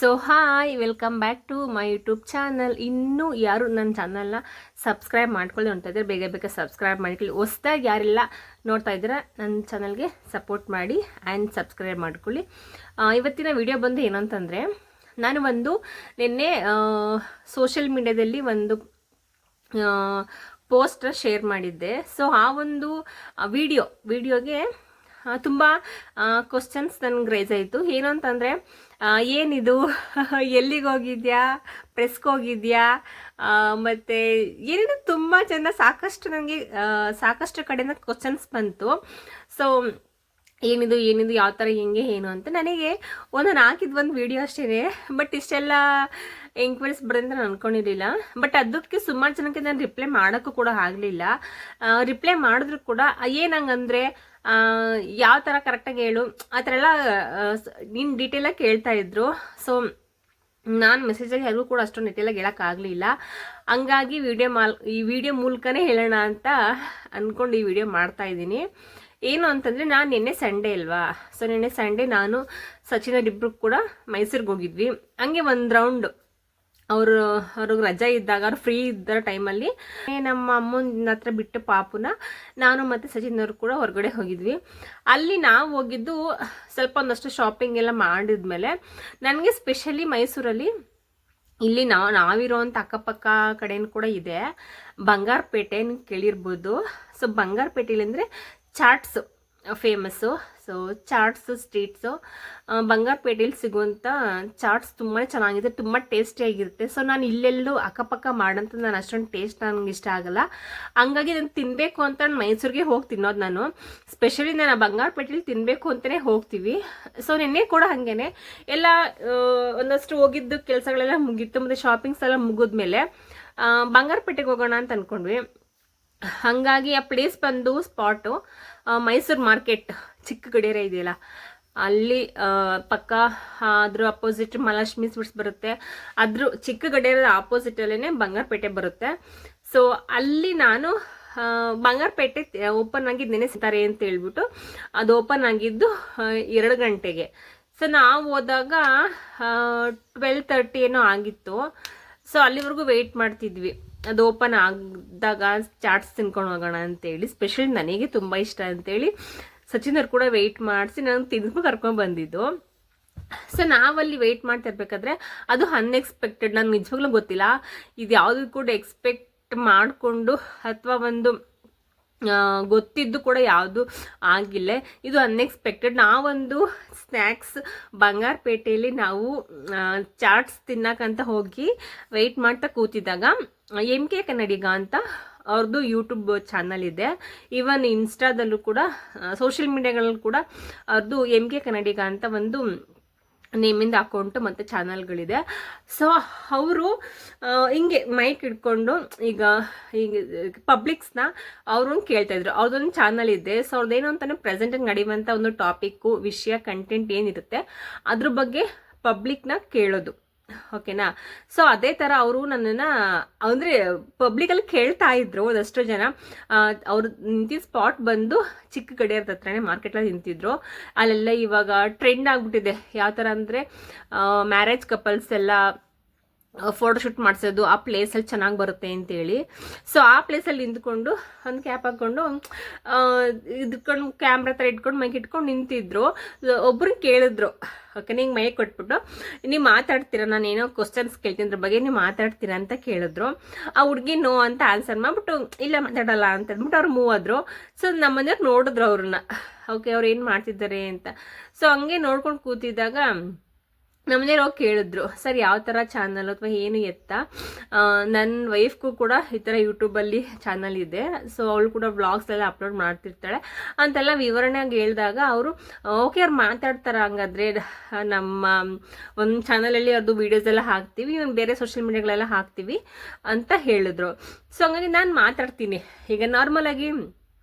So hi, welcome back to my YouTube channel. ಇನ್ನೂ ಯಾರು ನನ್ನ ಚಾನಲ್ನ ಸಬ್ಸ್ಕ್ರೈಬ್ ಮಾಡ್ಕೊಳ್ಳಿ ನೋಡ್ತಾ ಇದ್ದಾರೆ, ಬೇಗ ಬೇಗ ಸಬ್ಸ್ಕ್ರೈಬ್ ಮಾಡ್ಕೊಳ್ಳಿ. ಹೊಸ್ದಾಗಿ ಯಾರೆಲ್ಲ ನೋಡ್ತಾ ಇದ್ದೀರಾ ನನ್ನ ಚಾನಲ್ಗೆ ಸಪೋರ್ಟ್ ಮಾಡಿ ಆ್ಯಂಡ್ ಸಬ್ಸ್ಕ್ರೈಬ್ ಮಾಡ್ಕೊಳ್ಳಿ. ಇವತ್ತಿನ ವಿಡಿಯೋ ಬಂದು ಏನಂತಂದರೆ, ನಾನು ನಿನ್ನೆ ಸೋಷಿಯಲ್ ಮೀಡ್ಯಾದಲ್ಲಿ ಪೋಸ್ಟ್ ಶೇರ್ ಮಾಡಿದ್ದೆ. ಸೊ ಆ ಒಂದು ವಿಡಿಯೋಗೆ ತುಂಬ ಕ್ವಶನ್ಸ್ ನನಗೆ ರೈಸ್ ಆಯಿತು. ಏನು ಅಂತಂದರೆ, ಏನಿದು, ಎಲ್ಲಿಗೆ ಹೋಗಿದ್ಯಾ, ಪ್ರೆಸ್ಗೆ ಹೋಗಿದ್ಯಾ, ಮತ್ತು ಏನೇನು ತುಂಬ ಚೆಂದ ನನಗೆ ಸಾಕಷ್ಟು ಕಡೆಯಿಂದ ಕ್ವಶನ್ಸ್ ಬಂತು. ಸೊ ಏನಿದು ಯಾವ ಥರ ಹೆಂಗೆ ಏನು ಅಂತ ನನಗೆ ನಾನು ಹಾಕಿದ್ದು ಒಂದು ವಿಡಿಯೋ ಅಷ್ಟೇ. ಬಟ್ ಇಷ್ಟೆಲ್ಲ ಎಂಕ್ವೈರೀಸ್ ಬರೋದು ನಾನು ಅಂದ್ಕೊಂಡಿರಲಿಲ್ಲ. ಬಟ್ ಅದಕ್ಕೆ ಸುಮಾರು ಜನಕ್ಕೆ ನಾನು ರಿಪ್ಲೈ ಮಾಡೋಕ್ಕೂ ಕೂಡ ಆಗಲಿಲ್ಲ. ರಿಪ್ಲೈ ಮಾಡಿದ್ರು ಕೂಡ ಏನಂಗಂದರೆ, ಯಾವ ಥರ ಕರೆಕ್ಟಾಗಿ ಹೇಳು, ಆ ಥರ ಎಲ್ಲ ನೀನು ಡೀಟೇಲಾಗಿ ಕೇಳ್ತಾ ಇದ್ರು. ಸೊ ನಾನು ಮೆಸೇಜಲ್ಲಿ ಯಾರಿಗೂ ಕೂಡ ಅಷ್ಟೊಂದು ಡೀಟೇಲಾಗಿ ಹೇಳೋಕ್ಕಾಗಲಿಲ್ಲ. ಹಂಗಾಗಿ ಈ ವಿಡಿಯೋ ಮೂಲಕನೇ ಹೇಳೋಣ ಅಂತ ಅಂದ್ಕೊಂಡು ಈ ವಿಡಿಯೋ ಮಾಡ್ತಾಯಿದ್ದೀನಿ. ಏನು ಅಂತಂದರೆ, ನಾನು ನಿನ್ನೆ ಸಂಡೇ ಅಲ್ವಾ, ಸೊ ನಿನ್ನೆ ಸಂಡೇ ನಾನು ಸಚಿನರಿಬ್ಬರು ಕೂಡ ಮೈಸೂರಿಗೆ ಹೋಗಿದ್ವಿ. ಹಂಗೆ ಒಂದು ರೌಂಡ್ ಅವ್ರಿಗೆ ರಜಾ ಇದ್ದಾಗ, ಅವ್ರು ಫ್ರೀ ಇದ್ದ ಟೈಮಲ್ಲಿ ನಮ್ಮ ಅಮ್ಮನ ಹತ್ರ ಬಿಟ್ಟು ಪಾಪುನ ನಾನು ಮತ್ತು ಸಚಿನವ್ರು ಕೂಡ ಹೊರಗಡೆ ಹೋಗಿದ್ವಿ. ಅಲ್ಲಿ ನಾವು ಹೋಗಿದ್ದು ಸ್ವಲ್ಪ ಒಂದಷ್ಟು ಶಾಪಿಂಗ್ ಎಲ್ಲ ಮಾಡಿದ್ಮೇಲೆ, ನನಗೆ ಸ್ಪೆಷಲಿ ಮೈಸೂರಲ್ಲಿ ಇಲ್ಲಿ ನಾವಿರೋವಂಥ ಅಕ್ಕಪಕ್ಕ ಕಡೆಯೂ ಕೂಡ ಇದೆ ಬಂಗಾರಪೇಟೆ, ನೀವು ಕೇಳಿರ್ಬೋದು. ಸೊ ಬಂಗಾರಪೇಟೆಲಿ ಅಂದರೆ ಚಾಟ್ಸು ಫೇಮಸ್ಸು. ಸೊ ಚಾಟ್ಸು ಸ್ಟ್ರೀಟ್ಸು ಬಂಗಾರಪೇಟೆಯಲ್ಲಿ ಸಿಗುವಂಥ ಚಾಟ್ಸ್ ತುಂಬಾ ಚೆನ್ನಾಗಿದೆ, ತುಂಬ ಟೇಸ್ಟಿಯಾಗಿರುತ್ತೆ. ಸೊ ನಾನು ಇಲ್ಲೆಲ್ಲೂ ಅಕ್ಕಪಕ್ಕ ಮಾಡೋಂಥ ನಾನು ಅಷ್ಟೊಂದು ಟೇಸ್ಟ್ ನನಗೆ ಇಷ್ಟ ಆಗಲ್ಲ. ಹಂಗಾಗಿ ನಾನು ತಿನ್ನಬೇಕು ಅಂತ ಮೈಸೂರಿಗೆ ಹೋಗಿ ತಿನ್ನೋದು. ನಾನು ಸ್ಪೆಷಲಿ ನಾನು ಬಂಗಾರಪೇಟೆಯಲ್ಲಿ ತಿನ್ನಬೇಕು ಅಂತಲೇ ಹೋಗ್ತೀವಿ. ಸೊ ನಿನ್ನೆ ಕೂಡ ಹಾಗೇ ಎಲ್ಲ ಒಂದಷ್ಟು ಹೋಗಿದ್ದು ಕೆಲಸಗಳೆಲ್ಲ ಮುಗೀತು, ಮತ್ತು ಶಾಪಿಂಗ್ಸ್ ಎಲ್ಲ ಮುಗಿದ್ಮೇಲೆ ಬಂಗಾರಪೇಟೆಗೆ ಹೋಗೋಣ ಅಂತ ಅಂದ್ಕೊಂಡ್ವಿ. ಹಾಗಾಗಿ ಆ ಪ್ಲೇಸ್ ಬಂದು ಸ್ಪಾಟು ಮೈಸೂರು ಮಾರ್ಕೆಟ್, ಚಿಕ್ಕ ಗಡಿಯಾರ ಇದೆಯಲ್ಲ ಅಲ್ಲಿ ಪಕ್ಕ, ಅದ್ರ ಅಪೋಸಿಟ್ ಮಹಾಲಕ್ಷ್ಮಿ ಸ್ವೀಟ್ಸ್ ಬರುತ್ತೆ. ಅದ್ರ ಚಿಕ್ಕ ಗಡಿಯಾರದ ಆಪೋಸಿಟಲ್ಲೇ ಬಂಗಾರಪೇಟೆ ಬರುತ್ತೆ. ಸೊ ಅಲ್ಲಿ ನಾನು ಬಂಗಾರಪೇಟೆ ಓಪನ್ ಆಗಿದ್ದು ನೆನೆಸ್ತಾರೆ ಅಂತ ಹೇಳ್ಬಿಟ್ಟು ಅದು ಓಪನ್ ಆಗಿದ್ದು 2 ಗಂಟೆಗೆ. ಸೊ ನಾವು ಹೋದಾಗ 12:30 ಏನೋ ಆಗಿತ್ತು. ಸೊ ಅಲ್ಲಿವರೆಗೂ ವೆಯ್ಟ್ ಮಾಡ್ತಿದ್ವಿ, ಅದು ಓಪನ್ ಆಗಿದಾಗ ಚಾಟ್ಸ್ ತಿನ್ಕೊಂಡು ಹೋಗೋಣ ಅಂತೇಳಿ. ಸ್ಪೆಷಲಿ ನನಗೆ ತುಂಬ ಇಷ್ಟ ಅಂತೇಳಿ ಸಚಿನವ್ರು ಕೂಡ ವೆಯ್ಟ್ ಮಾಡಿಸಿ ನನಗೆ ತಿನ್ಕೊಂಡು ಕರ್ಕೊಂಡು ಬಂದಿದ್ದು. ಸೊ ನಾವಲ್ಲಿ ವೆಯ್ಟ್ ಮಾಡ್ತಾ ಇರ್ಬೇಕಾದ್ರೆ ಅದು ಅನ್ಎಕ್ಸ್ಪೆಕ್ಟೆಡ್, ನನಗೆ ನಿಜವಾಗ್ಲೂ ಗೊತ್ತಿಲ್ಲ ಇದು ಯಾವುದು ಕೂಡ ಎಕ್ಸ್ಪೆಕ್ಟ್ ಮಾಡಿಕೊಂಡು ಅಥವಾ ಗೊತ್ತಿದ್ದು ಕೂಡ ಯಾವುದು ಆಗಿಲ್ಲ. ಇದು ಅನ್ಎಕ್ಸ್ಪೆಕ್ಟೆಡ್. ನಾವೊಂದು ಸ್ನ್ಯಾಕ್ಸ್ ಬಂಗಾರಪೇಟೆಯಲ್ಲಿ ನಾವು ಚಾಟ್ಸ್ ತಿನ್ನಕ್ಕಂತ ಹೋಗಿ ವೆಯ್ಟ್ ಮಾಡ್ತಾ ಕೂತಿದ್ದಾಗ MK ಕನ್ನಡಿಗ ಅಂತ ಅವ್ರದ್ದು ಯೂಟ್ಯೂಬ್ ಚಾನಲ್ ಇದೆ. ಈವನ್ ಇನ್ಸ್ಟಾದಲ್ಲೂ ಕೂಡ, ಸೋಷಿಯಲ್ ಮೀಡಿಯಾಗಳಲ್ಲೂ ಕೂಡ ಅವ್ರದ್ದು MK ಕನ್ನಡಿಗ ಅಂತ ಒಂದು ನೇಮಿಂದ ಅಕೌಂಟು ಮತ್ತು ಚಾನಲ್ಗಳಿದೆ. ಸೊ ಅವರು ಹಿಂಗೆ ಮೈಕ್ ಇಟ್ಕೊಂಡು ಈಗ ಪಬ್ಲಿಕ್ಸ್ನ ಅವರು ಕೇಳ್ತಾಯಿದ್ರು. ಅವ್ರದ್ದೊಂದು ಚಾನಲ್ ಇದೆ. ಸೊ ಅವ್ರದ್ದೇನು ಅಂತಲೇ ಪ್ರೆಸೆಂಟಾಗಿ ನಡೆಯುವಂಥ ಒಂದು ಟಾಪಿಕ್ಕು, ವಿಷಯ, ಕಂಟೆಂಟ್ ಏನಿರುತ್ತೆ ಅದ್ರ ಬಗ್ಗೆ ಪಬ್ಲಿಕ್ನ ಕೇಳೋದು, ಓಕೆನಾ. ಸೊ ಅದೇ ಥರ ಅವರು ನನ್ನನ್ನು ಅಂದರೆ ಪಬ್ಲಿಕಲ್ಲಿ ಕೇಳ್ತಾ ಇದ್ರು ಒಂದಷ್ಟು ಜನ. ಅವ್ರು ನಿಂತಿದ್ದ ಸ್ಪಾಟ್ ಬಂದು ಚಿಕ್ಕ ಗಡಿಯಾರದ ಹತ್ರನೇ ಮಾರ್ಕೆಟಲ್ಲಿ ನಿಂತಿದ್ರು. ಅಲ್ಲೆಲ್ಲ ಇವಾಗ ಟ್ರೆಂಡ್ ಆಗಿಬಿಟ್ಟಿದೆ. ಯಾವ ಥರ ಅಂದರೆ, ಮ್ಯಾರೇಜ್ ಕಪಲ್ಸ್ ಎಲ್ಲ ಫೋಟೋಶೂಟ್ ಮಾಡಿಸೋದು ಆ ಪ್ಲೇಸಲ್ಲಿ ಚೆನ್ನಾಗಿ ಬರುತ್ತೆ ಅಂತೇಳಿ. ಸೊ ಆ ಪ್ಲೇಸಲ್ಲಿ ನಿಂತ್ಕೊಂಡು ಒಂದು ಕ್ಯಾಪ್ ಹಾಕ್ಕೊಂಡು ಇದ್ಕೊಂಡು ಕ್ಯಾಮ್ರಾ ಥರ ಇಟ್ಕೊಂಡು ಮೈಕ್ ಇಟ್ಕೊಂಡು ನಿಂತಿದ್ರು. ಒಬ್ರಿಗೆ ಕೇಳಿದ್ರು, ಓಕೆ ನಿಂಗೆ ಮೈಕ್ ಕೊಟ್ಬಿಟ್ಟು ನೀವು ಮಾತಾಡ್ತೀರಾ, ನಾನು ಏನೋ ಕ್ವಶನ್ಸ್ ಕೇಳ್ತೀನಿ ಅದ್ರ ಬಗ್ಗೆ, ನೀವು ಮಾತಾಡ್ತೀರಾ ಅಂತ ಕೇಳಿದ್ರು. ಆ ಹುಡುಗಿ ನೋ ಅಂತ ಆನ್ಸರ್ ಮಾಡಿಬಿಟ್ಟು ಇಲ್ಲ ಮಾತಾಡಲ್ಲ ಅಂತ ಅಂದ್ಬಿಟ್ಟು ಅವ್ರು ಮೂವ್ ಆದರು. ಸೊ ನಮ್ಮ ಮನೆಯವ್ರು ನೋಡಿದ್ರು ಅವ್ರನ್ನ, ಓಕೆ ಅವ್ರು ಏನು ಮಾಡ್ತಿದ್ದಾರೆ ಅಂತ. ಸೊ ಹಂಗೆ ನೋಡ್ಕೊಂಡು ಕೂತಿದ್ದಾಗ ನಮ್ಮನೇಲಿ ಹೋಗಿ ಕೇಳಿದ್ರು, ಸರ್ ಯಾವ ಥರ ಚಾನಲ್ ಅಥವಾ ಏನು ಎತ್ತ. ನನ್ನ ವೈಫ್ಗೂ ಕೂಡ ಈ ಥರ ಯೂಟ್ಯೂಬಲ್ಲಿ ಚಾನಲ್ ಇದೆ. ಸೊ ಅವಳು ಕೂಡ ವ್ಲಾಗ್ಸ್ ಎಲ್ಲ ಅಪ್ಲೋಡ್ ಮಾಡ್ತಿರ್ತಾಳೆ ಅಂತೆಲ್ಲ ವಿವರಣೆಯಾಗಿ ಹೇಳಿದಾಗ ಅವರು ಓಕೆ ಅವ್ರು ಮಾತಾಡ್ತಾರೆ, ಹಂಗಾದ್ರೆ ನಮ್ಮ ಒಂದು ಚಾನಲಲ್ಲಿ ಅದು ವೀಡಿಯೋಸ್ ಎಲ್ಲ ಹಾಕ್ತೀವಿ, ಬೇರೆ ಸೋಷಿಯಲ್ ಮೀಡಿಯಾಗಳೆಲ್ಲ ಹಾಕ್ತೀವಿ ಅಂತ ಹೇಳಿದ್ರು. ಸೊ ಹಂಗಾಗಿ ನಾನು ಮಾತಾಡ್ತೀನಿ ಈಗ ನಾರ್ಮಲಾಗಿ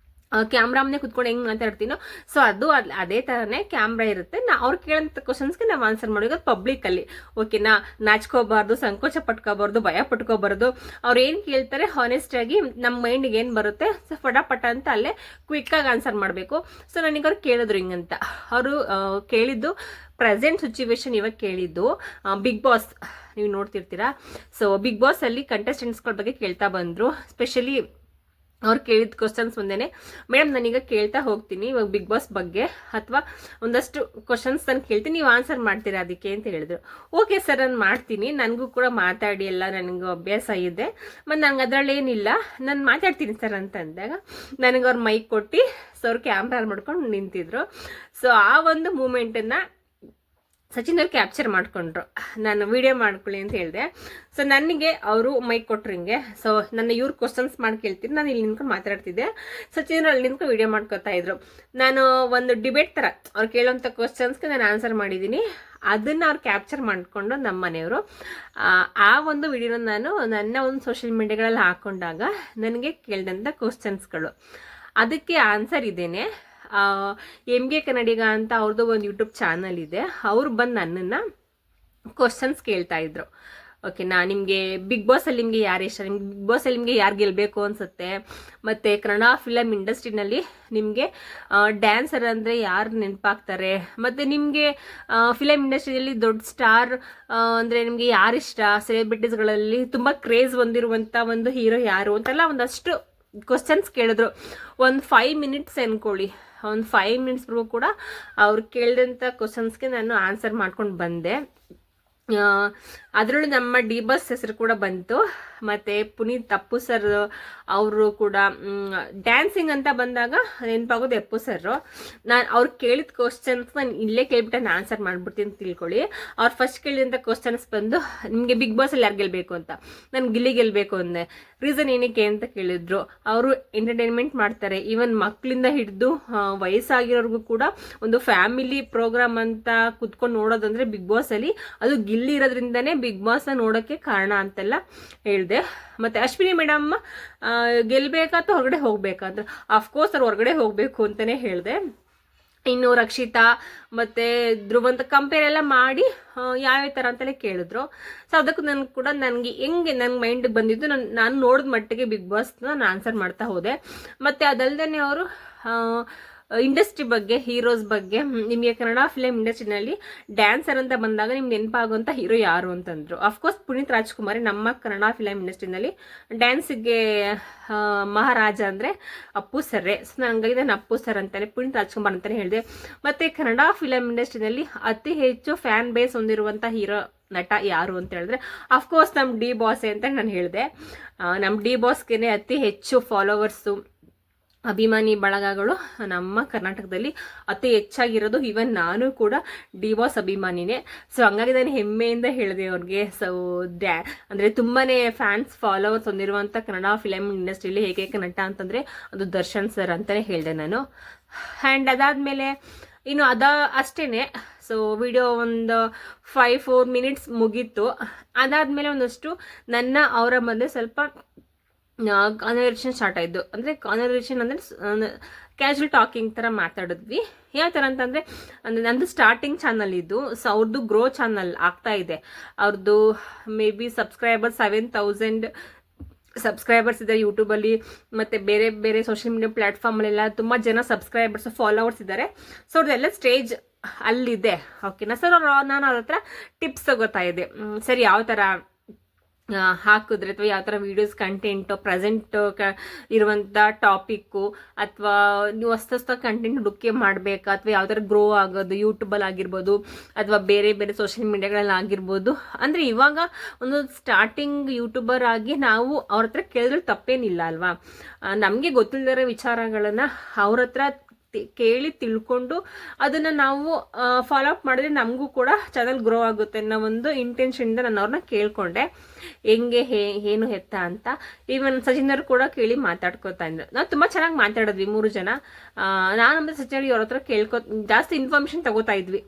ಕ್ಯಾಮ್ರಾ ಮುಂದೆ ಕುತ್ಕೊಂಡು ಹೆಂಗೆ ಮಾತಾಡ್ತೀನೋ. ಸೊ ಅದು ಅದೇ ಥರನೇ ಕ್ಯಾಮ್ರಾ ಇರುತ್ತೆ. ಅವ್ರು ಕೇಳೋಂಥ ಕ್ವಶನ್ಸ್ಗೆ ನಾವು ಆನ್ಸರ್ ಮಾಡೋದು ಪಬ್ಲಿಕಲ್ಲಿ, ಓಕೆನಾ. ನಾಚ್ಕೋಬಾರ್ದು, ಸಂಕೋಚ ಪಟ್ಕೋಬಾರ್ದು, ಭಯ ಪಟ್ಕೋಬಾರ್ದು. ಅವ್ರು ಏನು ಕೇಳ್ತಾರೆ ಹಾನೆಸ್ಟಾಗಿ ನಮ್ಮ ಮೈಂಡಿಗೆ ಏನು ಬರುತ್ತೆ ಸೊ ಫಟಾಫಟ ಅಂತ ಅಲ್ಲೇ ಕ್ವಿಕ್ಕಾಗಿ ಆನ್ಸರ್ ಮಾಡಬೇಕು. ಸೊ ನನಗೆ ಅವ್ರು ಕೇಳಿದ್ರು ಹಿಂಗಂತ. ಅವರು ಕೇಳಿದ್ದು ಪ್ರೆಸೆಂಟ್ ಸಿಚುವೇಶನ್ ಇವಾಗ ಕೇಳಿದ್ದು ಬಿಗ್ ಬಾಸ್ ನೀವು ನೋಡ್ತಿರ್ತೀರಾ. ಸೊ ಬಿಗ್ ಬಾಸಲ್ಲಿ ಕಂಟೆಸ್ಟೆಂಟ್ಸ್ಗಳ ಬಗ್ಗೆ ಕೇಳ್ತಾ ಬಂದರು. ಸ್ಪೆಷಲಿ ಅವ್ರು ಕೇಳಿದ ಕ್ವಶನ್ಸ್ ಮುಂದೆನೆ ಮೇಡಮ್ ನಾನೀಗ ಕೇಳ್ತಾ ಹೋಗ್ತೀನಿ ಇವಾಗ ಬಿಗ್ ಬಾಸ್ ಬಗ್ಗೆ, ಅಥವಾ ಒಂದಷ್ಟು ಕ್ವಶನ್ಸ್ ನಾನು ಕೇಳ್ತೀನಿ, ನೀವು ಆನ್ಸರ್ ಮಾಡ್ತೀರಾ ಅದಕ್ಕೆ ಅಂತ ಹೇಳಿದ್ರು. ಓಕೆ ಸರ್ ನಾನು ಮಾಡ್ತೀನಿ, ನನಗೂ ಕೂಡ ಮಾತಾಡಿ ಎಲ್ಲ ನನಗೂ ಅಭ್ಯಾಸ ಇದೆ, ಮತ್ತು ನಂಗೆ ಅದರಲ್ಲೇನಿಲ್ಲ ನಾನು ಮಾತಾಡ್ತೀನಿ ಸರ್ ಅಂತ ಅಂದಾಗ ನನಗೆ ಅವ್ರು ಮೈಕ್ ಕೊಟ್ಟು ಸೊ ಅವ್ರು ಕ್ಯಾಮ್ರಾ ಮಾಡ್ಕೊಂಡು ನಿಂತಿದ್ರು. ಸೊ ಆ ಒಂದು ಮೂಮೆಂಟನ್ನು ಸಚಿನ್ ಅವ್ರು ಕ್ಯಾಪ್ಚರ್ ಮಾಡ್ಕೊಂಡ್ರು, ನಾನು ವಿಡಿಯೋ ಮಾಡ್ಕೊಳ್ಳಿ ಅಂತ ಹೇಳಿದೆ. ಸೊ ನನಗೆ ಅವರು ಮೈಕ್ ಕೊಟ್ರು ಹಿಂಗೆ. ಸೊ ನನ್ನ ಇವ್ರು ಕ್ವಶನ್ಸ್ ಮಾಡಿ ಕೇಳ್ತೀನಿ, ನಾನು ಇಲ್ಲಿ ನಿಂತ್ಕೊಂಡು ಮಾತಾಡ್ತಿದ್ದೆ, ಸಚಿನ್ ಅಲ್ಲಿ ನಿಂತ್ಕೊಂಡು ವಿಡಿಯೋ ಮಾಡ್ಕೊತಾ ಇದ್ರು. ನಾನು ಒಂದು ಡಿಬೇಟ್ ಥರ ಅವ್ರು ಕೇಳೋಂಥ ಕ್ವಶನ್ಸ್ಗೆ ನಾನು ಆನ್ಸರ್ ಮಾಡಿದ್ದೀನಿ, ಅದನ್ನು ಅವ್ರು ಕ್ಯಾಪ್ಚರ್ ಮಾಡಿಕೊಂಡು ನಮ್ಮ ಮನೆಯವರು ಆ ಒಂದು ವಿಡಿಯೋನ ನಾನು ನನ್ನ ಒಂದು ಸೋಷಿಯಲ್ ಮೀಡಿಯಾಗಳಲ್ಲಿ ಹಾಕ್ಕೊಂಡಾಗ ನನಗೆ ಕೇಳಿದಂಥ ಕ್ವಶನ್ಸ್ಗಳು ಅದಕ್ಕೆ ಆನ್ಸರ್ ಇದೇನೆ. MK ಕನ್ನಡಿಗ ಅಂತ ಅವ್ರದ್ದು ಒಂದು ಯೂಟ್ಯೂಬ್ ಚಾನಲ್ ಇದೆ, ಅವ್ರು ಬಂದು ನನ್ನನ್ನು ಕ್ವಶನ್ಸ್ ಕೇಳ್ತಾ ಇದ್ರು. ಓಕೆನಾ, ನಿಮಗೆ ಬಿಗ್ ಬಾಸಲ್ಲಿ ನಿಮಗೆ ಯಾರು ಇಷ್ಟ, ನಿಮ್ಗೆ ಬಿಗ್ ಬಾಸಲ್ಲಿ ನಿಮಗೆ ಯಾರು ಗೆಲ್ಲಬೇಕು ಅನಿಸುತ್ತೆ, ಮತ್ತು ಕನ್ನಡ ಫಿಲಮ್ ಇಂಡಸ್ಟ್ರಿನಲ್ಲಿ ನಿಮಗೆ ಡ್ಯಾನ್ಸರ್ ಅಂದರೆ ಯಾರು ನೆನಪಾಗ್ತಾರೆ, ಮತ್ತು ನಿಮಗೆ ಫಿಲಮ್ ಇಂಡಸ್ಟ್ರಿಯಲ್ಲಿ ದೊಡ್ಡ ಸ್ಟಾರ್ ಅಂದರೆ ನಿಮಗೆ ಯಾರಿಷ್ಟ, ಸೆಲೆಬ್ರಿಟೀಸ್ಗಳಲ್ಲಿ ತುಂಬ ಕ್ರೇಜ್ ಹೊಂದಿರುವಂಥ ಒಂದು ಹೀರೋ ಯಾರು ಅಂತೆಲ್ಲ ಒಂದಷ್ಟು ಕ್ವಶನ್ಸ್ ಕೇಳಿದ್ರು. ಒಂದು 5 ಮಿನಿಟ್ಸ್ ಅನ್ಕೊಳ್ಳಿ, ಒಂದು 5 ಮಿನಿಟ್ಸ್ವರೆಗೂ ಕೂಡ ಅವ್ರು ಕೇಳಿದಂಥ ಕ್ವಶನ್ಸ್ಗೆ ನಾನು ಆನ್ಸರ್ ಮಾಡ್ಕೊಂಡು ಬಂದೆ. ಅದರಲ್ಲೂ ನಮ್ಮ ಡಿ ಬಾಸ್ ಹೆಸರು ಕೂಡ ಬಂತು, ಮತ್ತು ಪುನೀತ್ ಅಪ್ಪು ಸರ್ ಅವರು ಕೂಡ ಡ್ಯಾನ್ಸಿಂಗ್ ಅಂತ ಬಂದಾಗ ನೆನಪಾಗೋದು ಅಪ್ಪು ಸರ್ರು. ನಾನು ಅವ್ರು ಕೇಳಿದ ಕ್ವಶನ್ಸ್ ನಾನು ಇಲ್ಲೇ ಕೇಳ್ಬಿಟ್ಟು ನಾನು ಆನ್ಸರ್ ಮಾಡಿಬಿಡ್ತೀನಿ ಅಂತ ತಿಳ್ಕೊಳ್ಳಿ. ಅವ್ರು ಫಸ್ಟ್ ಕೇಳಿದಂಥ ಕ್ವಶನ್ಸ್ ಬಂದು ನಿಮಗೆ ಬಿಗ್ ಬಾಸಲ್ಲಿ ಯಾರು ಗೆಲ್ಲಬೇಕು ಅಂತ, ನಾನು ಗಿಲ್ಲಿ ಗೆಲ್ಲಬೇಕು ಅಂದೆ. ರೀಸನ್ ಏನಕ್ಕೆ ಅಂತ ಕೇಳಿದ್ರು. ಅವರು ಎಂಟರ್ಟೈನ್ಮೆಂಟ್ ಮಾಡ್ತಾರೆ, ಈವನ್ ಮಕ್ಕಳಿಂದ ಹಿಡಿದು ವಯಸ್ಸಾಗಿರೋರ್ಗೂ ಕೂಡ ಒಂದು ಫ್ಯಾಮಿಲಿ ಪ್ರೋಗ್ರಾಮ್ ಅಂತ ಕುತ್ಕೊಂಡು ನೋಡೋದಂದ್ರೆ ಬಿಗ್ ಬಾಸಲ್ಲಿ ಅದು ಗಿಲ್ಲಿ ಇರೋದ್ರಿಂದನೇ ಬಿಗ್ ಬಾಸ್ನ ನೋಡೋಕ್ಕೆ ಕಾರಣ ಅಂತೆಲ್ಲ ಹೇಳಿದೆ. ಮತ್ತು ಅಶ್ವಿನಿ ಮೇಡಮ್ ಗೆಲ್ಲಬೇಕಾ ಅಥವಾ ಹೊರಗಡೆ ಹೋಗ್ಬೇಕಂದ್ರೆ ಅಫ್ಕೋರ್ಸ್ ಅವ್ರು ಹೊರಗಡೆ ಹೋಗಬೇಕು ಅಂತಲೇ ಹೇಳಿದೆ. ಇನ್ನು ರಕ್ಷಿತಾ ಮತ್ತು ಧ್ರುವಂತ ಕಂಪೇರ್ ಎಲ್ಲ ಮಾಡಿ ಯಾವ್ಯಾವ ಥರ ಅಂತಲೇ ಕೇಳಿದ್ರು. ಸೊ ಅದಕ್ಕೂ ನನಗೆ ಹೆಂಗೆ ನನ್ನ ಮೈಂಡ್ ಬಂದಿದ್ದು ನಾನು ನೋಡಿದ ಮಟ್ಟಿಗೆ ಬಿಗ್ ಬಾಸ್ನ ನಾನು ಆನ್ಸರ್ ಮಾಡ್ತಾ ಹೋದೆ. ಮತ್ತು ಅದಲ್ಲದೆ ಅವರು ಇಂಡಸ್ಟ್ರಿ ಬಗ್ಗೆ, ಹೀರೋಸ್ ಬಗ್ಗೆ, ನಿಮಗೆ ಕನ್ನಡ ಫಿಲಮ್ ಇಂಡಸ್ಟ್ರಿನಲ್ಲಿ ಡ್ಯಾನ್ಸರ್ ಅಂತ ಬಂದಾಗ ನಿಮ್ಗೆ ನೆನಪಾಗುವಂಥ ಹೀರೋ ಯಾರು ಅಂತಂದರು. ಅಫ್ಕೋರ್ಸ್ ಪುನೀತ್ ರಾಜ್ಕುಮಾರ್ ನಮ್ಮ ಕನ್ನಡ ಫಿಲಮ್ ಇಂಡಸ್ಟ್ರಿನಲ್ಲಿ ಡ್ಯಾನ್ಸಿಗೆ ಮಹಾರಾಜ ಅಂದರೆ ಅಪ್ಪು ಸರ್ರೇ. ಸೊ ನನಗಾಗಿ ನಾನು ಅಪ್ಪು ಸರ್ ಅಂತಾನೆ ಪುನೀತ್ ರಾಜ್ಕುಮಾರ್ ಅಂತಲೇ ಹೇಳಿದೆ. ಮತ್ತು ಕನ್ನಡ ಫಿಲಮ್ ಇಂಡಸ್ಟ್ರಿನಲ್ಲಿ ಅತಿ ಹೆಚ್ಚು ಫ್ಯಾನ್ ಬೇಸ್ ಹೊಂದಿರುವಂಥ ಹೀರೋ ನಟ ಯಾರು ಅಂತ ಹೇಳಿದ್ರೆ ಅಫ್ಕೋರ್ಸ್ ನಮ್ಮ ಡಿ ಬಾಸೆ ಅಂತ ನಾನು ಹೇಳಿದೆ. ನಮ್ಮ ಡಿ ಬಾಸ್ಗೆ ಅತಿ ಹೆಚ್ಚು ಫಾಲೋವರ್ಸು, ಅಭಿಮಾನಿ ಬಳಗಗಳು ನಮ್ಮ ಕರ್ನಾಟಕದಲ್ಲಿ ಅತಿ ಹೆಚ್ಚಾಗಿರೋದು. ಈವನ್ ನಾನು ಕೂಡ ಡಿ ಬಾಸ್ ಅಭಿಮಾನಿನೇ. ಸೊ ಹಂಗಾಗಿ ನಾನು ಹೆಮ್ಮೆಯಿಂದ ಹೇಳಿದೆ ಅವ್ರಿಗೆ. ಸೊ ಅಂದರೆ ತುಂಬಾ ಫ್ಯಾನ್ಸ್ ಫಾಲೋವರ್ಸ್ ಹೊಂದಿರುವಂಥ ಕನ್ನಡ ಫಿಲಮ್ ಇಂಡಸ್ಟ್ರಿಯಲ್ಲಿ ಏಕೈಕ ನಟ ಅಂತಂದರೆ ಅದು ದರ್ಶನ್ ಸರ್ ಅಂತಲೇ ಹೇಳಿದೆ ನಾನು. ಆ್ಯಂಡ್ ಅದಾದಮೇಲೆ ಇನ್ನು ಅಷ್ಟೇ. ಸೊ ವಿಡಿಯೋ ಒಂದು 5-4 ಮಿನಿಟ್ಸ್ ಮುಗೀತು. ಅದಾದಮೇಲೆ ಒಂದಷ್ಟು ನನ್ನ ಅವರ ಮಧ್ಯೆ ಸ್ವಲ್ಪ ಕಾನ್ವರ್ಸೇಷನ್ ಸ್ಟಾರ್ಟ್ ಆಯಿತು. ಅಂದರೆ ಕಾನ್ವರ್ಸೇಷನ್ ಅಂದರೆ ಕ್ಯಾಶುವಲ್ ಟಾಕಿಂಗ್ ಥರ ಮಾತಾಡಿದ್ವಿ. ಯಾವ ಥರ ಅಂತಂದರೆ ನಂದು ಸ್ಟಾರ್ಟಿಂಗ್ ಚಾನಲ್ ಇದು. ಸೊ ಅವ್ರದ್ದು ಗ್ರೋ ಚಾನಲ್ ಆಗ್ತಾ ಇದೆ. ಅವ್ರದ್ದು ಮೇ ಬಿ ಸಬ್ಸ್ಕ್ರೈಬರ್ಸ್ 7000 ಸಬ್ಸ್ಕ್ರೈಬರ್ಸ್ ಇದ್ದಾರೆ ಯೂಟ್ಯೂಬಲ್ಲಿ, ಮತ್ತು ಬೇರೆ ಬೇರೆ ಸೋಷಿಯಲ್ ಮೀಡಿಯಾ ಪ್ಲ್ಯಾಟ್ಫಾರ್ಮಲ್ಲೆಲ್ಲ ತುಂಬ ಜನ ಸಬ್ಸ್ಕ್ರೈಬರ್ಸ್ ಫಾಲೋವರ್ಸ್ ಇದ್ದಾರೆ. ಸೊ ಅವ್ರದ್ದೆಲ್ಲ ಸ್ಟೇಜ್ ಅಲ್ಲಿದೆ. ಓಕೆನಾ ಸರ್, ನಾನು ಅವ್ರ ಹತ್ರ ಟಿಪ್ಸ್ ತಗೋತಾ ಇದ್ದೆ. ಸರಿ ಯಾವ ಥರ ಹಾಕಿದ್ರೆ ಅಥವಾ ಯಾವ ಥರ ವೀಡಿಯೋಸ್ ಕಂಟೆಂಟು ಪ್ರೆಸೆಂಟ್ ಇರುವಂಥ ಟಾಪಿಕ್ಕು, ಅಥವಾ ನೀವು ಹೊಸ ಕಂಟೆಂಟ್ ಹುಡುಕಿ ಮಾಡಬೇಕಾ, ಅಥವಾ ಯಾವ ಥರ ಗ್ರೋ ಆಗೋದು ಯೂಟ್ಯೂಬಲ್ಲಿ ಆಗಿರ್ಬೋದು, ಅಥವಾ ಬೇರೆ ಬೇರೆ ಸೋಷಿಯಲ್ ಮೀಡಿಯಾಗಳಲ್ಲಿ ಆಗಿರ್ಬೋದು. ಅಂದರೆ ಇವಾಗ ಒಂದು ಸ್ಟಾರ್ಟಿಂಗ್ ಯೂಟ್ಯೂಬರ್ ಆಗಿ ನಾವು ಅವ್ರ ಹತ್ರ ಕೇಳಿದ್ರೆ ತಪ್ಪೇನಿಲ್ಲ ಅಲ್ವಾ. ನಮಗೆ ಗೊತ್ತಿಲ್ಲದಿರೋ ವಿಚಾರಗಳನ್ನು ಅವ್ರ ಹತ್ರ ಕೇಳಿ ತಿಳ್ಕೊಂಡು ಅದನ್ನು ನಾವು ಫಾಲೋ ಅಪ್ ಮಾಡಿದ್ರೆ ನಮಗೂ ಕೂಡ ಚಾನಲ್ ಗ್ರೋ ಆಗುತ್ತೆ ಅನ್ನೋ ಒಂದು ಇಂಟೆನ್ಷನಿಂದ ನಾನು ಅವ್ರನ್ನ ಕೇಳಿಕೊಂಡೆ, ಹೆಂಗೆ ಏನು ಎತ್ತ ಅಂತ. ಈವನ್ ಸಚಿನ್ ಅವರು ಕೂಡ ಕೇಳಿ ಮಾತಾಡ್ಕೋತಾ ಇದ್ರು. ನಾವು ತುಂಬ ಚೆನ್ನಾಗಿ ಮಾತಾಡಿದ್ವಿ 3 ಜನ. ನಾನು ಮತ್ತು ಸಚಿನ್ ಅವ್ರ ಹತ್ರ ಜಾಸ್ತಿ ಇನ್ಫಾರ್ಮೇಷನ್ ತಗೋತಾ ಇದ್ವಿ,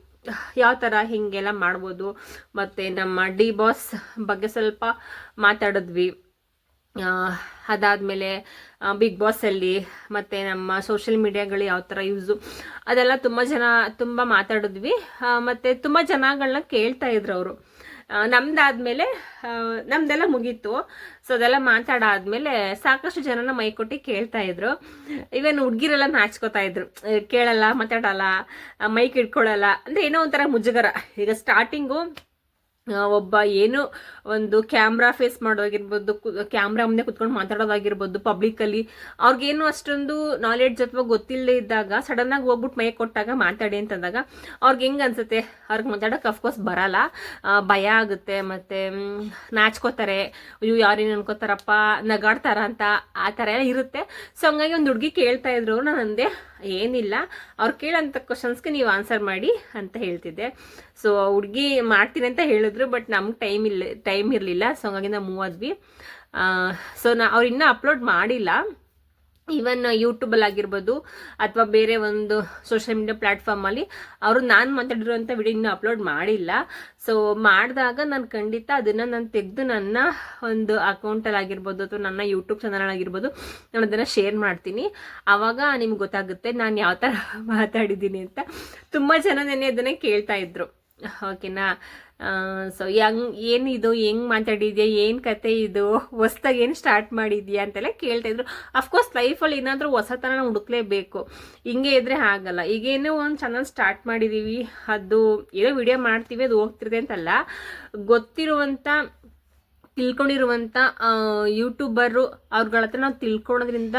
ಯಾವ ಥರ ಹೀಗೆಲ್ಲ ಮಾಡ್ಬೋದು. ಮತ್ತು ನಮ್ಮ ಡಿ ಬಾಸ್ ಬಗ್ಗೆ ಸ್ವಲ್ಪ ಮಾತಾಡಿದ್ವಿ. ಅದಾದಮೇಲೆ ಬಿಗ್ ಬಾಸಲ್ಲಿ ಮತ್ತು ನಮ್ಮ ಸೋಷಿಯಲ್ ಮೀಡಿಯಾಗಳು ಯಾವ ಥರ ಯೂಸು ಅದೆಲ್ಲ ತುಂಬ ಮಾತಾಡಿದ್ವಿ. ಮತ್ತು ತುಂಬ ಜನಗಳನ್ನ ಕೇಳ್ತಾ ಇದ್ರು ಅವರು. ನಮ್ದಾದ್ಮೇಲೆ ನಮ್ದೆಲ್ಲ ಮುಗೀತು. ಸೊ ಅದೆಲ್ಲ ಮಾತಾಡಾದ್ಮೇಲೆ ಸಾಕಷ್ಟು ಜನನ ಮೈ ಕೊಟ್ಟು ಕೇಳ್ತಾ ಇದ್ರು. ಇವನ್ ಹುಡ್ಗಿರೆಲ್ಲ ನಾಚ್ಕೋತಾ ಇದ್ರು, ಕೇಳಲ್ಲ, ಮಾತಾಡಲ್ಲ, ಮೈಕ್ ಇಟ್ಕೊಳ್ಳಲ್ಲ ಅಂದ್ರೆ ಏನೋ ಒಂಥರ ಮುಜುಗರ. ಈಗ ಸ್ಟಾರ್ಟಿಂಗು ಒಬ್ಬ ಏನು ಒಂದು ಕ್ಯಾಮ್ರಾ ಫೇಸ್ ಮಾಡೋದಾಗಿರ್ಬೋದು, ಕ್ಯಾಮ್ರಾ ಮುಂದೆ ಕುತ್ಕೊಂಡು ಮಾತಾಡೋದಾಗಿರ್ಬೋದು ಪಬ್ಲಿಕಲ್ಲಿ, ಅವ್ರಿಗೇನು ಅಷ್ಟೊಂದು ನಾಲೆಡ್ಜ್ ಅಥವಾ ಗೊತ್ತಿಲ್ಲದೆ ಇದ್ದಾಗ ಸಡನ್ನಾಗಿ ಹೋಗ್ಬಿಟ್ಟು ಮೈ ಕೊಟ್ಟಾಗ ಮಾತಾಡಿ ಅಂತಂದಾಗ ಅವ್ರಿಗೆ ಹೆಂಗೆ ಅನ್ಸುತ್ತೆ, ಅವ್ರಿಗೆ ಮಾತಾಡೋಕೆ ಅಫ್ಕೋರ್ಸ್ ಬರಲ್ಲ, ಭಯ ಆಗುತ್ತೆ, ಮತ್ತು ನಾಚ್ಕೋತಾರೆ, ಅಯ್ಯೋ ಯಾರೇನು ಅನ್ಕೋತಾರಪ್ಪ, ನಗಾಡ್ತಾರ ಅಂತ ಆ ಥರ ಎಲ್ಲ ಇರುತ್ತೆ. ಸೊ ಹಂಗಾಗಿ ಒಂದು ಹುಡುಗಿ ಕೇಳ್ತಾ ಇದ್ರು, ನಾನು ಅಂದೆ ಏನಿಲ್ಲ, ಅವ್ರು ಕೇಳೋಂಥ ಕ್ವಶನ್ಸ್ಗೆ ನೀವು ಆನ್ಸರ್ ಮಾಡಿ ಅಂತ ಹೇಳ್ತಿದ್ದೆ. ಸೊ ಹುಡುಗಿ ಮಾಡ್ತೀನಿ ಅಂತ ಹೇಳಿದ್ರು, ಬಟ್ ನಮ್ಗೆ ಟೈಮ್ ಇರಲಿಲ್ಲ. ಸೊ ಹಂಗಾಗಿ ನಾವು ಮೂವ್ ಆದ್ವಿ. ಸೊ ಅವ್ರು ಇನ್ನೂ ಅಪ್ಲೋಡ್ ಮಾಡಿಲ್ಲ. ಈವನ್ ಯೂಟ್ಯೂಬಲ್ಲಿ ಆಗಿರ್ಬೋದು ಅಥವಾ ಬೇರೆ ಒಂದು ಸೋಷಿಯಲ್ ಮೀಡಿಯಾ ಪ್ಲ್ಯಾಟ್ಫಾರ್ಮಲ್ಲಿ ಅವರು ನಾನು ಮಾತಾಡಿರುವಂಥ ವಿಡಿಯೋ ಇನ್ನೂ ಅಪ್ಲೋಡ್ ಮಾಡಿಲ್ಲ. ಸೊ ಮಾಡಿದಾಗ ನಾನು ಖಂಡಿತ ಅದನ್ನು ನಾನು ತೆಗೆದು ನನ್ನ ಒಂದು ಅಕೌಂಟಲ್ಲಿ ಆಗಿರ್ಬೋದು ಅಥವಾ ನನ್ನ ಯೂಟ್ಯೂಬ್ ಚಾನಲ್ ಆಗಿರ್ಬೋದು ನಾನು ಅದನ್ನು ಶೇರ್ ಮಾಡ್ತೀನಿ. ಆವಾಗ ನಿಮ್ಗೆ ಗೊತ್ತಾಗುತ್ತೆ ನಾನು ಯಾವ ಥರ ಮಾತಾಡಿದ್ದೀನಿ ಅಂತ. ತುಂಬ ಜನ ನೆನ್ನೆ ಅದನ್ನೇ ಕೇಳ್ತಾ ಇದ್ರು, ಓಕೆನಾ. ಸೊ ಏನಿದು, ಹೆಂಗೆ ಮಾತಾಡಿದ್ಯಾ, ಏನು ಕತೆ ಇದು, ಹೊಸ್ದಾಗಿ ಏನು ಸ್ಟಾರ್ಟ್ ಮಾಡಿದ್ಯಾ ಅಂತೆಲ್ಲ ಕೇಳ್ತಾಯಿದ್ರು. ಅಫ್ಕೋರ್ಸ್ ಲೈಫಲ್ಲಿ ಏನಾದರೂ ಹೊಸತನ ಹುಡುಕ್ಲೇಬೇಕು, ಹಿಂಗೆ ಇದ್ರೆ ಆಗಲ್ಲ. ಈಗೇನೋ ಒಂದು ಚಾನಲ್ ಸ್ಟಾರ್ಟ್ ಮಾಡಿದ್ದೀವಿ, ಅದು ಏನೋ ವಿಡಿಯೋ ಮಾಡ್ತೀವಿ, ಅದು ಹೋಗ್ತಿರುತ್ತೆ ಅಂತಲ್ಲ, ಗೊತ್ತಿರುವಂಥ ತಿಳ್ಕೊಂಡಿರುವಂಥ ಯೂಟ್ಯೂಬರು ಅವ್ರಗಳ ಹತ್ರ ನಾವು ತಿಳ್ಕೊಳೋದ್ರಿಂದ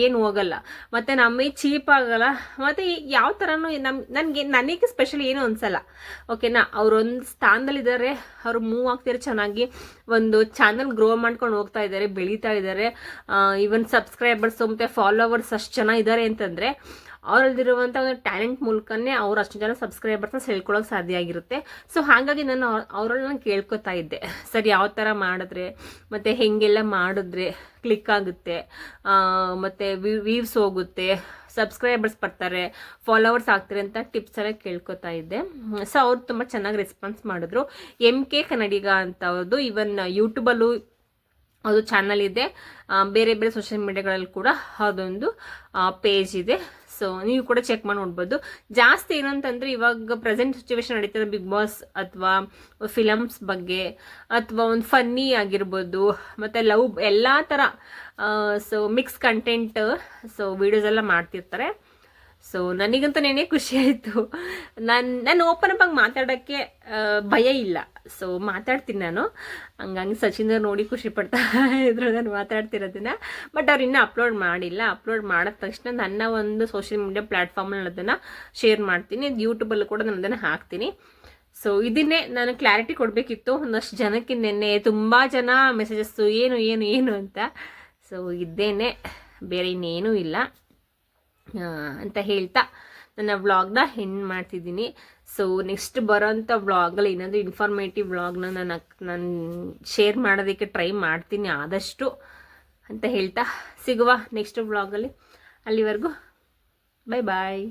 ಏನು ಹೋಗಲ್ಲ, ಮತ್ತು ನಮಗೆ ಚೀಪ್ ಆಗಲ್ಲ, ಮತ್ತು ಯಾವ ಥರನೂ ನನಗೆ ಸ್ಪೆಷಲಿ ಏನೂ ಅನಿಸಲ್ಲ, ಓಕೆನಾ. ಅವರೊಂದು ಸ್ಥಾನದಲ್ಲಿದ್ದಾರೆ, ಅವರು ಮೂವ್ ಆಗ್ತಿದ್ದಾರೆ, ಚೆನ್ನಾಗಿ ಒಂದು ಚಾನಲ್ ಗ್ರೋ ಮಾಡ್ಕೊಂಡು ಹೋಗ್ತಾ ಇದ್ದಾರೆ, ಬೆಳೀತಾ ಇದ್ದಾರೆ. ಈವನ್ ಸಬ್ಸ್ಕ್ರೈಬರ್ಸ್ ಮತ್ತು ಫಾಲೋವರ್ಸ್ ಅಷ್ಟು ಚೆನ್ನಾಗಿದ್ದಾರೆ ಅಂತಂದರೆ ಅವರಲ್ಲಿರುವಂಥ ಒಂದು ಟ್ಯಾಲೆಂಟ್ ಮೂಲಕನೇ ಅವ್ರು ಅಷ್ಟು ಜನ ಸಬ್ಸ್ಕ್ರೈಬರ್ಸ್ನ ಸೆಳ್ಕೊಳ್ಳೋಕೆ ಸಾಧ್ಯ ಆಗಿರುತ್ತೆ. ಸೊ ಹಾಗಾಗಿ ನಾನು ಅವರನ್ನ ಕೇಳ್ಕೊತಾ ಇದ್ದೆ, ಸರ್ ಯಾವ ಥರ ಮಾಡಿದ್ರೆ ಮತ್ತು ಹೆಂಗೆಲ್ಲ ಮಾಡಿದ್ರೆ ಕ್ಲಿಕ್ ಆಗುತ್ತೆ, ಮತ್ತು ವ್ಯೂವ್ಸ್ ಹೋಗುತ್ತೆ, ಸಬ್ಸ್ಕ್ರೈಬರ್ಸ್ ಬರ್ತಾರೆ, ಫಾಲೋವರ್ಸ್ ಆಗ್ತಾರೆ ಅಂತ ಟಿಪ್ಸ್ ಎಲ್ಲ ಕೇಳ್ಕೊತಾ ಇದ್ದೆ. ಸೊ ಅವ್ರು ತುಂಬ ಚೆನ್ನಾಗಿ ರೆಸ್ಪಾನ್ಸ್ ಮಾಡಿದ್ರು. MK ಕನ್ನಡಿಗ ಅಂತ ಅವ್ರದ್ದು ಈವನ್ ಯೂಟ್ಯೂಬಲ್ಲೂ ಅದು ಚಾನಲ್ ಇದೆ, ಬೇರೆ ಬೇರೆ ಸೋಷಿಯಲ್ ಮೀಡಿಯಾಗಳಲ್ಲಿ ಕೂಡ ಅದೊಂದು ಪೇಜ್ ಇದೆ. ಸೊ ನೀವು ಕೂಡ ಚೆಕ್ ಮಾಡಿ ನೋಡ್ಬೋದು. ಜಾಸ್ತಿ ಏನಂತಂದರೆ ಇವಾಗ ಪ್ರೆಸೆಂಟ್ ಸಿಚುವೇಶನ್ ನಡೀತದೆ ಬಿಗ್ ಬಾಸ್ ಅಥವಾ ಫಿಲಮ್ಸ್ ಬಗ್ಗೆ ಅಥವಾ ಒಂದು ಫನ್ನಿ ಆಗಿರ್ಬೋದು ಮತ್ತು ಲವ್ ಎಲ್ಲ ಥರ so mix content so videos ಎಲ್ಲ ಮಾಡ್ತಿರ್ತಾರೆ. ಸೊ ನನಗಂತೂ ನೆನೆ ಖುಷಿ ಆಯಿತು. ನಾನು ಓಪನ್ ಅಪ್ ಆಗಿ ಮಾತಾಡೋಕ್ಕೆ ಭಯ ಇಲ್ಲ, ಸೊ ಮಾತಾಡ್ತೀನಿ ನಾನು. ಹಂಗಾಗಿ ಸಚಿನ್ ನೋಡಿ ಖುಷಿ ಪಡ್ತಾ ಇದ್ರು ನಾನು ಮಾತಾಡ್ತಿರೋದನ್ನ. ಬಟ್ ಅವ್ರು ಇನ್ನೂ ಅಪ್ಲೋಡ್ ಮಾಡಿಲ್ಲ. ಅಪ್ಲೋಡ್ ಮಾಡಿದ ತಕ್ಷಣ ನನ್ನ ಒಂದು ಸೋಷಿಯಲ್ ಮೀಡಿಯಾ ಪ್ಲ್ಯಾಟ್ಫಾರ್ಮಲ್ಲಿ ಅದನ್ನು ಶೇರ್ ಮಾಡ್ತೀನಿ, ಯೂಟ್ಯೂಬಲ್ಲೂ ಕೂಡ ನಾನು ಅದನ್ನು ಹಾಕ್ತೀನಿ. ಸೊ ಇದನ್ನೇ ನಾನು ಕ್ಲಾರಿಟಿ ಕೊಡಬೇಕಿತ್ತು. ಒಂದಷ್ಟು ಜನಕ್ಕೆ ನೆನ್ನೆ ತುಂಬ ಜನ ಮೆಸೇಜಸ್ಸು ಏನು ಏನು ಏನು ಅಂತ. ಸೊ ಇದ್ದೇನೆ, ಬೇರೆ ಇನ್ನೇನೂ ಇಲ್ಲ ಅಂತ ಹೇಳ್ತಾ ನನ್ನ ವ್ಲಾಗ್ನ ಎಂಡ್ ಮಾಡ್ತಿದ್ದೀನಿ. ಸೊ ನೆಕ್ಸ್ಟ್ ಬರೋಂಥ ವ್ಲಾಗಲ್ಲಿ ಏನಾದರೂ ಇನ್ಫಾರ್ಮೇಟಿವ್ ವ್ಲಾಗ್ನ ನಾನು ಶೇರ್ ಮಾಡೋದಕ್ಕೆ ಟ್ರೈ ಮಾಡ್ತೀನಿ ಆದಷ್ಟು ಅಂತ ಹೇಳ್ತಾ ಸಿಗುವ ನೆಕ್ಸ್ಟ್ ವ್ಲಾಗಲ್ಲಿ. ಅಲ್ಲಿವರೆಗೂ ಬಾಯ್ ಬಾಯ್.